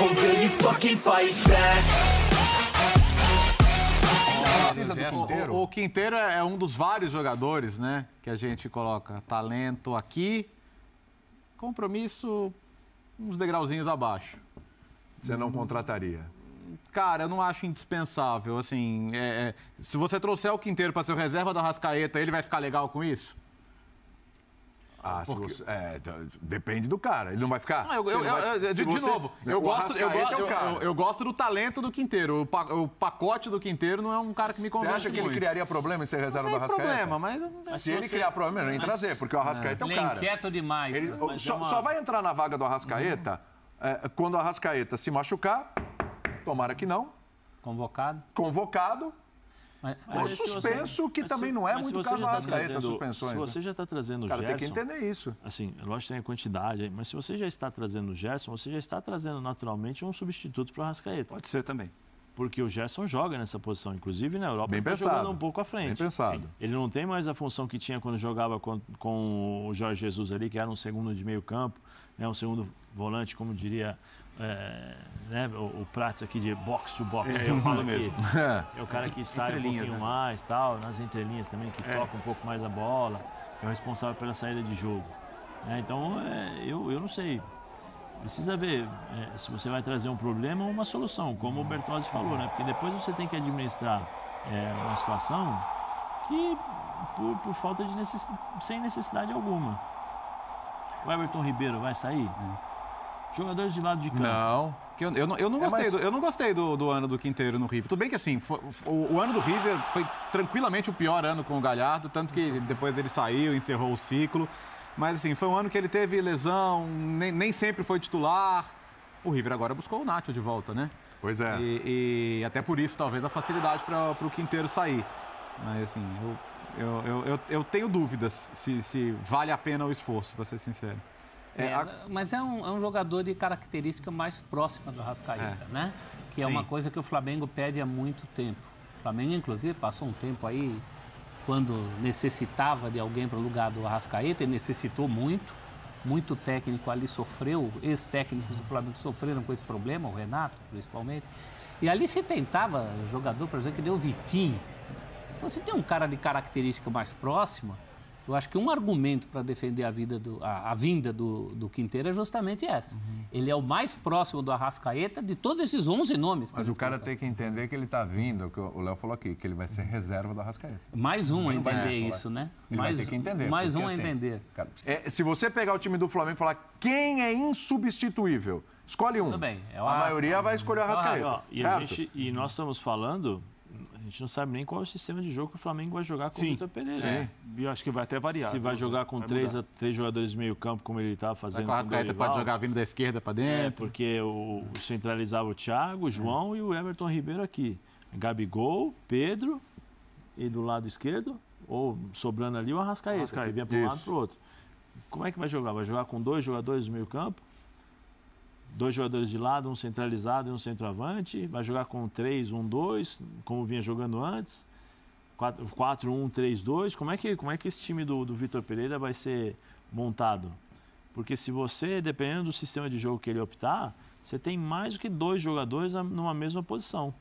or will you fucking fight back? Precisa do Quinteiro. O Quinteiro é um dos vários jogadores, né, que a gente coloca talento aqui, compromisso uns degrauzinhos abaixo. Você não contrataria? Cara, eu não acho indispensável. Assim, se você trouxer o Quinteiro para ser o reserva da Arrascaeta, ele vai ficar legal com isso? Ah, depende do cara. Ele não vai ficar? Não, de novo, eu gosto do talento do Quinteiro. O pacote do Quinteiro não é um cara que me convence muito. Você acha que ele criaria problema em ser reserva do Arrascaeta? Não tem problema, mas se ele criar problema, ele nem trazer, porque o Arrascaeta é o cara. Ele é inquieto demais. Ele só vai entrar na vaga do Arrascaeta quando o Arrascaeta se machucar, tomara que não. Convocado. Mas suspenso, que também não é muito caso do Arrascaeta, suspensões. Se você já está trazendo o Gerson... Cara, tem que entender isso. Assim, lógico que tem a quantidade, mas se você já está trazendo o Gerson, você já está trazendo naturalmente um substituto para o Arrascaeta. Pode ser também. Porque o Gerson joga nessa posição, inclusive na Europa ele está jogando um pouco à frente. Bem pensado. Sim. Ele não tem mais a função que tinha quando jogava com o Jorge Jesus ali, que era um segundo de meio campo, né, um segundo volante, como diria... né, o Prats aqui de box to box, que eu falo mesmo. É o cara que sai um pouquinho mais, tal, nas entrelinhas também, que toca um pouco mais a bola, é o responsável pela saída de jogo. Então, eu não sei. Precisa ver se você vai trazer um problema ou uma solução, como o Bertozzi falou, né? Porque depois você tem que administrar uma situação que, por falta de sem necessidade alguma. O Everton Ribeiro vai sair? Jogadores de lado de campo. Não. Eu não gostei do ano do Quinteiro no River. Tudo bem que assim, o ano do River foi tranquilamente o pior ano com o Galhardo, tanto que depois ele saiu, encerrou o ciclo. Mas assim, foi um ano que ele teve lesão, nem sempre foi titular. O River agora buscou o Nacho de volta, né? Pois é. E até por isso, talvez, a facilidade para o Quinteiro sair. Mas assim, eu tenho dúvidas se vale a pena o esforço, para ser sincero. Mas é um jogador de característica mais próxima do Arrascaeta, né? Que é uma coisa que o Flamengo pede há muito tempo. O Flamengo, inclusive, passou um tempo aí, quando necessitava de alguém para o lugar do Arrascaeta, e necessitou muito técnico ali sofreu, ex-técnicos do Flamengo sofreram com esse problema, o Renato, principalmente. E ali se tentava jogador, por exemplo, que deu o Vitinho. Se você tem um cara de característica mais próxima, eu acho que um argumento para defender a vinda do Quinteiro é justamente essa. Ele é o mais próximo do Arrascaeta de todos esses 11 nomes. Mas o cara tem que entender que ele está vindo, o que o Léo falou aqui, que ele vai ser reserva do Arrascaeta. Mais um a entender isso, né? Ele vai ter que entender. Mais um a entender. Cara, se você pegar o time do Flamengo e falar quem é insubstituível, escolhe um. Tudo bem. A maioria vai escolher o Arrascaeta. E nós estamos falando... A gente não sabe nem qual é o sistema de jogo que o Flamengo vai jogar com o Vitor Pereira. Eu acho que vai até variar. Se vai jogar com três jogadores de meio campo, como ele estava fazendo com o Arrascaeta pode jogar vindo da esquerda para dentro. Porque centralizava o Thiago, o João e o Everton Ribeiro aqui. Gabigol, Pedro e do lado esquerdo, ou sobrando ali o Arrascaeta, que vinha para um lado e para o outro. Como é que vai jogar? Vai jogar com 2 jogadores de meio campo? 2 jogadores de lado, um centralizado e um centroavante. Vai jogar com 3-1-2, como vinha jogando antes. 4-1-3-2. Como é que esse time do Vitor Pereira vai ser montado? Porque se você, dependendo do sistema de jogo que ele optar, você tem mais do que 2 jogadores numa mesma posição.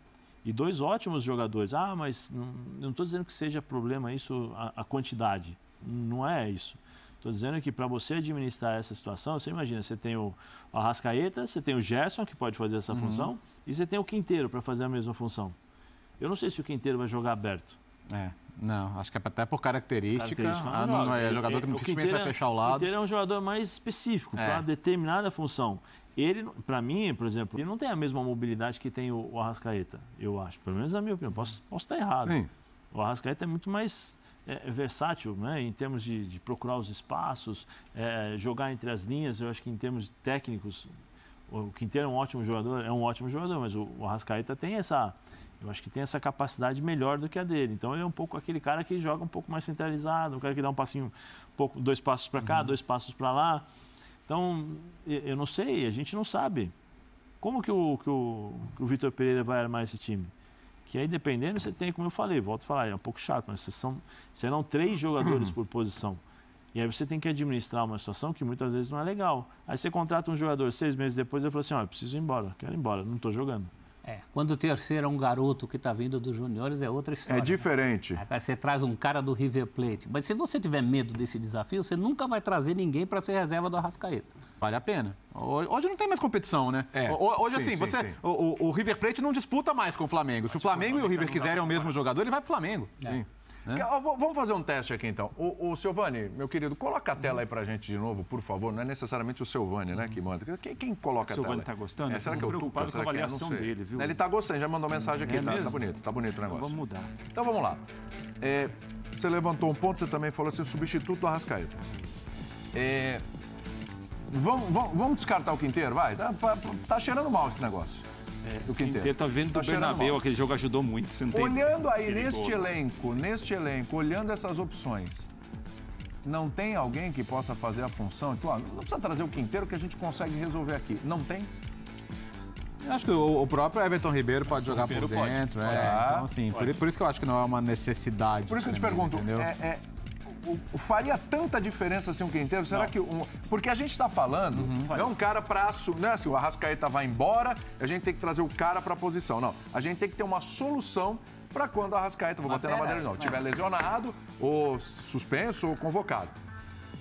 E 2 ótimos jogadores. Mas não estou dizendo que seja problema isso, a quantidade. Não é isso. Estou dizendo que para você administrar essa situação, você imagina, você tem o Arrascaeta, você tem o Gerson, que pode fazer essa função, e você tem o Quinteiro para fazer a mesma função. Eu não sei se o Quinteiro vai jogar aberto. Não, acho que até por característica não é jogador que dificilmente vai fechar o lado. O Quinteiro é um jogador mais específico, para determinada função. Ele, para mim, por exemplo, ele não tem a mesma mobilidade que tem o Arrascaeta, eu acho. Pelo menos na minha opinião. Posso estar errado. Sim. O Arrascaeta é muito mais... versátil, né? Em termos de procurar os espaços, jogar entre as linhas. Eu acho que em termos técnicos, o Quinteiro é um ótimo jogador, mas o Arrascaeta tem eu acho que tem essa capacidade melhor do que a dele. Então ele é um pouco aquele cara que joga um pouco mais centralizado, um cara que dá um passinho, 2 passos para cá, 2 passos para lá. Então, eu não sei, a gente não sabe. Como que o Vitor Pereira vai armar esse time? Que aí, dependendo, você tem, como eu falei, volto a falar, é um pouco chato, mas serão 3 jogadores por posição. E aí você tem que administrar uma situação que muitas vezes não é legal. Aí você contrata um jogador 6 meses depois e fala assim, eu preciso ir embora, quero ir embora, não estou jogando. Quando o terceiro é um garoto que está vindo dos juniores, é outra história. É diferente. Né? Você traz um cara do River Plate. Mas se você tiver medo desse desafio, você nunca vai trazer ninguém para ser reserva do Arrascaeta. Vale a pena. Hoje não tem mais competição, né? Hoje, sim, assim, sim. O River Plate não disputa mais com o Flamengo. Se o Flamengo e o River quiserem o mesmo jogador, ele vai pro Flamengo. Sim. Né? Vamos fazer um teste aqui, então. O Silvani, meu querido, coloca a tela aí pra gente de novo, por favor. Não é necessariamente o Silvani, né, que manda. Quem coloca a tela? O Silvani tá gostando? Será que eu tô preocupado com a avaliação dele, viu? Ele tá gostando, já mandou mensagem aqui. Tá bonito o negócio. Vamos mudar. Então, vamos lá. Você levantou um ponto, você também falou assim, substituto do Arrascaeta. Vamos descartar o Quinteiro, vai? Tá cheirando mal esse negócio. O Quinteiro tá vendo do Bernabéu, aquele jogo ajudou muito. Você não tem... Olhando aí neste elenco, olhando essas opções, não tem alguém que possa fazer a função? Então, não precisa trazer o Quinteiro que a gente consegue resolver aqui. Não tem? Eu acho que o próprio Everton Ribeiro pode jogar por dentro. Então, assim, por isso que eu acho que não é uma necessidade. Por isso que eu te pergunto, faria tanta diferença assim um Quinteiro? Será que... Porque a gente está falando, não é um cara para... Não é assim, o Arrascaeta vai embora, a gente tem que trazer o cara para a posição. Não, a gente tem que ter uma solução para quando o Arrascaeta, vou bater na madeira de novo, estiver lesionado, ou suspenso, ou convocado.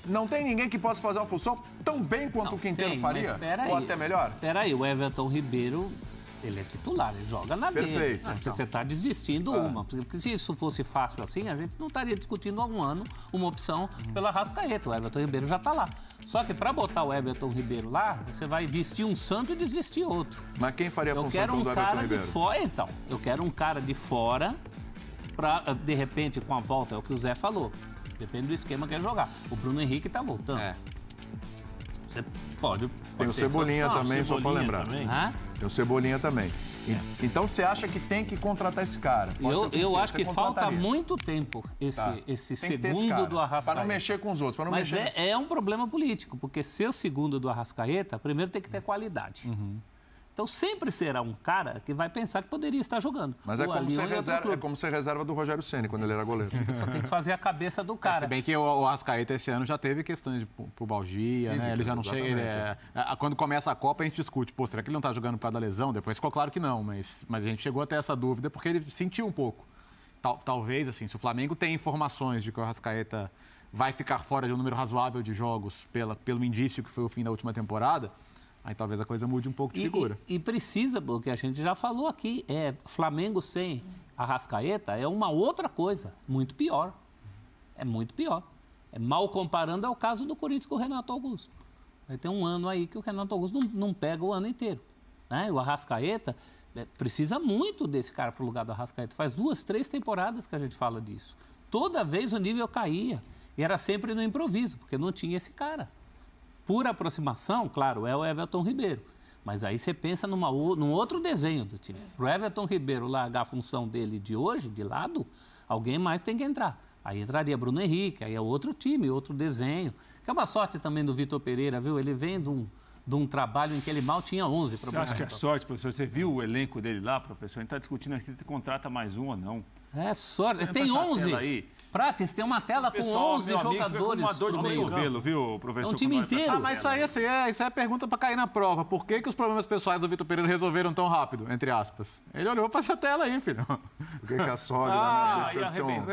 Não tem ninguém que possa fazer uma função tão bem quanto o Quinteiro faria? Ou até melhor? Espera aí, o Everton Ribeiro... Ele é titular, ele joga na dele. Você está desvestindo uma. Porque se isso fosse fácil assim, a gente não estaria discutindo há um ano uma opção pela Arrascaeta. O Everton Ribeiro já está lá. Só que para botar o Everton Ribeiro lá, você vai vestir um santo e desvestir outro. Mas quem faria a função do Everton Ribeiro? Eu quero um cara de fora, então. Eu quero um cara de fora para, de repente, com a volta, é o que o Zé falou. Depende do esquema que ele jogar. O Bruno Henrique está voltando. Você pode tem o Cebolinha também, só para lembrar. Tem o Cebolinha também. Então você acha que tem que contratar esse cara? Eu acho que falta muito tempo esse segundo do Arrascaeta. Para não mexer com os outros. Mas é um problema político, porque ser o segundo do Arrascaeta, primeiro tem que ter qualidade. Então sempre será um cara que vai pensar que poderia estar jogando. Mas é como ser reserva do Rogério Ceni quando ele era goleiro. Só tem que fazer a cabeça do cara. Se bem que o Arrascaeta esse ano já teve questão de pubalgia, né? Ele já não chega... Quando começa a Copa a gente discute, será que ele não está jogando por causa da lesão? Depois ficou claro que não, mas a gente chegou até essa dúvida porque ele sentiu um pouco. Talvez, assim, se o Flamengo tem informações de que o Arrascaeta vai ficar fora de um número razoável de jogos pelo indício que foi o fim da última temporada, aí talvez a coisa mude um pouco de figura. E precisa, porque a gente já falou aqui, Flamengo sem Arrascaeta é uma outra coisa, muito pior. É muito pior. Mal comparando é o caso do Corinthians com o Renato Augusto. Vai ter um ano aí que o Renato Augusto não pega o ano inteiro. Né? O Arrascaeta precisa muito desse cara para o lugar do Arrascaeta. Faz 2, 3 temporadas que a gente fala disso. Toda vez o nível caía. E era sempre no improviso, porque não tinha esse cara. Por aproximação, claro, é o Everton Ribeiro. Mas aí você pensa num outro desenho do time. Para o Everton Ribeiro largar a função dele de hoje, de lado, alguém mais tem que entrar. Aí entraria Bruno Henrique, aí é outro time, outro desenho. Que é uma sorte também do Vitor Pereira, viu? Ele vem de um trabalho em que ele mal tinha 11 para Você acha que é sorte, professor? Você viu o elenco dele lá, professor? A gente está discutindo se contrata mais um ou não. É sorte. Tem 11. Prates, tem uma tela com 11 jogadores. Uma dor de cotovelo, viu, professor? É um time inteiro. Mas isso é a pergunta para cair na prova. Por que os problemas pessoais do Vitor Pereira resolveram tão rápido, entre aspas? Ele olhou para essa tela aí, filho. Por que a sogra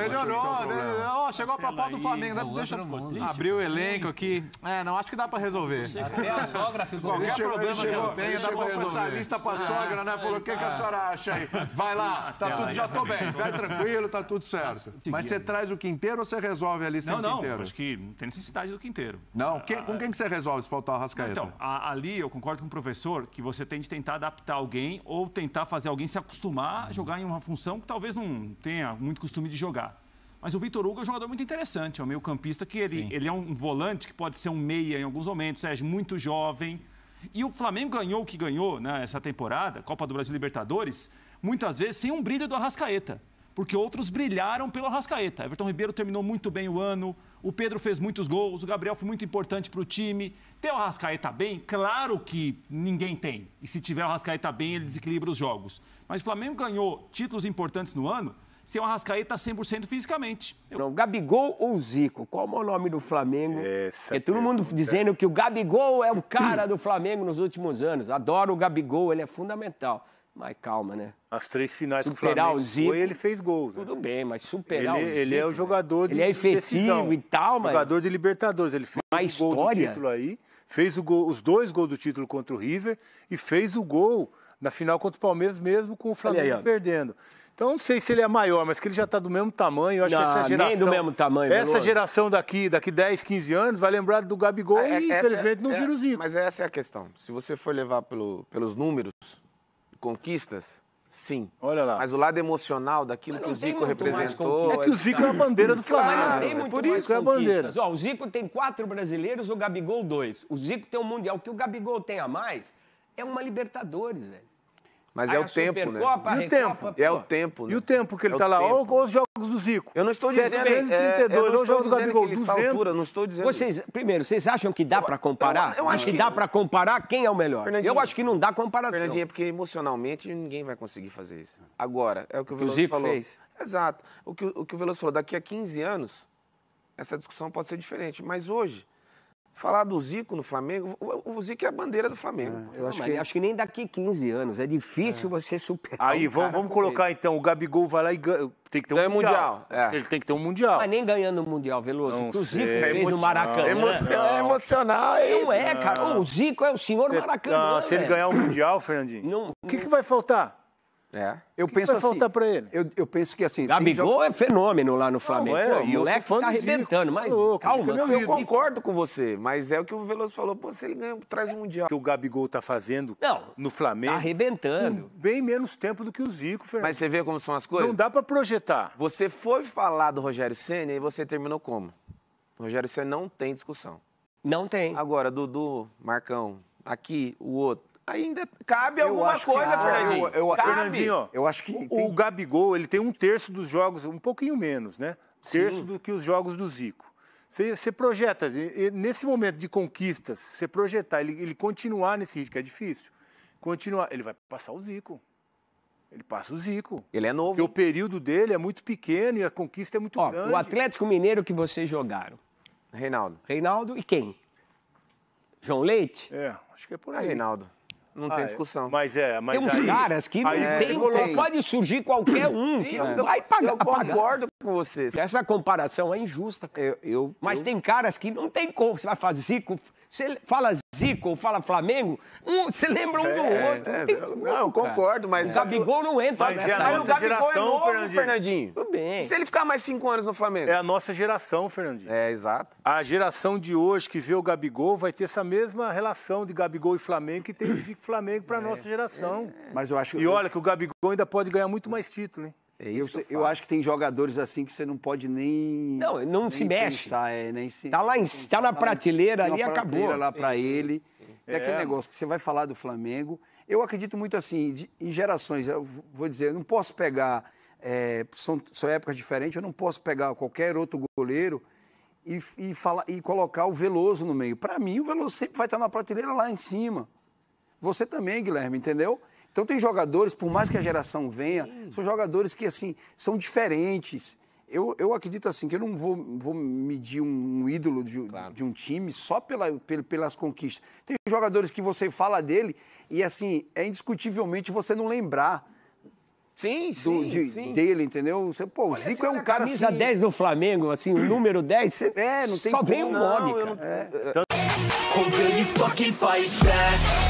ele olhou, chegou a proposta do Flamengo. Deixa eu abrir o elenco aqui. Não, acho que dá para resolver. Até a sogra ficou... Qualquer problema que eu tenha, dá para resolver. Essa lista para a sogra, né? Falou, o que a senhora acha aí? Vai lá, já tô bem. Vai tranquilo, tá tudo certo. Mas você traz o Quinteiro ou você resolve ali sem o Quinteiro? Não, acho que não tem necessidade do Quinteiro. Não? Com quem que você resolve se faltar o Arrascaeta? Então, ali eu concordo com o professor que você tem de tentar adaptar alguém ou tentar fazer alguém se acostumar a jogar em uma função que talvez não tenha muito costume de jogar. Mas o Vitor Hugo é um jogador muito interessante, é um meio-campista que ele é um volante que pode ser um meia em alguns momentos, muito jovem. E o Flamengo ganhou o que ganhou nessa temporada, Copa do Brasil e Libertadores, muitas vezes sem um brilho do Arrascaeta. Porque outros brilharam pelo Arrascaeta. Everton Ribeiro terminou muito bem o ano, o Pedro fez muitos gols, o Gabriel foi muito importante para o time. Ter o Arrascaeta bem, claro que ninguém tem. E se tiver o Arrascaeta bem, ele desequilibra os jogos. Mas o Flamengo ganhou títulos importantes no ano se o Arrascaeta está 100% fisicamente. Não, Gabigol ou Zico? Qual é o nome do Flamengo? Porque todo mundo dizendo que o Gabigol é o cara do Flamengo nos últimos anos. Adoro o Gabigol, ele é fundamental. Mas calma, né? As 3 finais que o Flamengo foi, ele fez gols. Tudo bem, mas superar o Zico... Ele é o jogador de Ele é efetivo decisão, e tal, mas... Jogador de Libertadores. Ele fez o gol do título aí, fez os 2 gols do título contra o River e fez o gol na final contra o Palmeiras mesmo com o Flamengo perdendo. Então, não sei se ele é maior, mas que ele já está do mesmo tamanho. Eu acho que essa geração... nem do mesmo tamanho. Essa geração daqui 10, 15 anos vai lembrar do Gabigol e, infelizmente, não vira o Zico. Mas essa é a questão. Se você for levar pelos números, conquistas, sim. Olha lá. Mas o lado emocional daquilo que o Zico representou... É que o Zico é a bandeira do Flamengo. Mas não tem muito por isso é a bandeira. Ó, o Zico tem 4 brasileiros, o Gabigol 2. O Zico tem um Mundial. O que o Gabigol tem a mais é uma Libertadores, velho. Mas é o tempo, né? E o tempo? É o tempo, né? E o tempo que ele tá lá? Olha os jogos do Zico. Eu não estou dizendo... 732, olha os jogos do Gabigol, 200. Não estou dizendo... Primeiro, vocês acham que dá pra comparar? Eu acho que dá pra comparar quem é o melhor. Eu acho que não dá comparação. Fernandinho, é porque emocionalmente ninguém vai conseguir fazer isso. Agora, é o que o Veloso Zico falou. Fez. Exato. O que o Veloso falou, daqui a 15 anos, essa discussão pode ser diferente. Mas hoje... Falar do Zico no Flamengo, o Zico é a bandeira do Flamengo. Eu acho que nem daqui 15 anos. É difícil você superar. Aí, vamos colocar então, o Gabigol vai lá e tem que ter um Mundial. Ele tem que ter um Mundial. Mas nem ganhando o Mundial, Veloso. O Zico fez no Maracanã. É emocional, é isso. Não é, cara. O Zico é o senhor Maracanã. Se ele ganhar o Mundial, Fernandinho, o que vai faltar? Eu penso vai faltar pra ele? Eu penso que assim... Gabigol é fenômeno lá no Flamengo. O moleque tá arrebentando, mas calma. Eu concordo com você, mas é o que o Veloso falou. Pô, se ele ganha, traz um Mundial. O que o Gabigol tá fazendo no Flamengo... Tá arrebentando. Bem menos tempo do que o Zico, Fernando. Mas você vê como são as coisas? Não dá pra projetar. Você foi falar do Rogério Ceni e você terminou como? O Rogério Ceni não tem discussão. Não tem. Agora, Dudu, Marcão, aqui, o outro... Ainda cabe alguma coisa, Fernandinho. Fernandinho, eu acho que o Gabigol, ele tem 1/3 dos jogos, um pouquinho menos, né? Terço do que os jogos do Zico. Você projeta, nesse momento de conquistas, você projetar, ele continuar nesse ritmo, que é difícil, continuar, ele vai passar o Zico. Ele passa o Zico. Ele é novo. Porque o período dele é muito pequeno e a conquista é muito grande. O Atlético Mineiro que vocês jogaram. Reinaldo e quem? João Leite? Acho que é por aí. Reinaldo. Não tem discussão. Mas tem uns caras que pode surgir qualquer um. Vai pagar. Eu concordo com você. Essa comparação é injusta. Mas tem caras que não tem como. Você vai fazer Zico. Você fala Zico ou fala Flamengo, você lembra um do outro. Não, eu concordo, mas... O Gabigol não entra nessa. Mas é a nossa geração, Fernandinho. Tudo bem. E se ele ficar mais 5 anos no Flamengo? É a nossa geração, Fernandinho. Exato. A geração de hoje que vê o Gabigol vai ter essa mesma relação de Gabigol e Flamengo que tem o Flamengo para a nossa geração. Mas eu acho... E olha que o Gabigol ainda pode ganhar muito mais título, hein? Eu acho que tem jogadores assim que você não pode nem... Não se mexe. Pensar, tá na prateleira ali e acabou. Lá para ele. É aquele negócio que você vai falar do Flamengo. Eu acredito muito assim, em gerações. Eu vou dizer, eu não posso pegar... são épocas diferentes, eu não posso pegar qualquer outro goleiro e colocar o Veloso no meio. Para mim, o Veloso sempre vai estar na prateleira lá em cima. Você também, Guilherme, entendeu? Então tem jogadores, por mais que a geração venha, são jogadores que assim são diferentes. Eu acredito assim que eu não vou medir um ídolo de um time só pelas conquistas. Tem jogadores que você fala dele e assim é indiscutivelmente você não lembrar. Dele, entendeu? O Zico é um cara assim... Camisa 10 do Flamengo, assim, o número 10, não tem só vem como, um nome, cara. Hope you fucking fight back.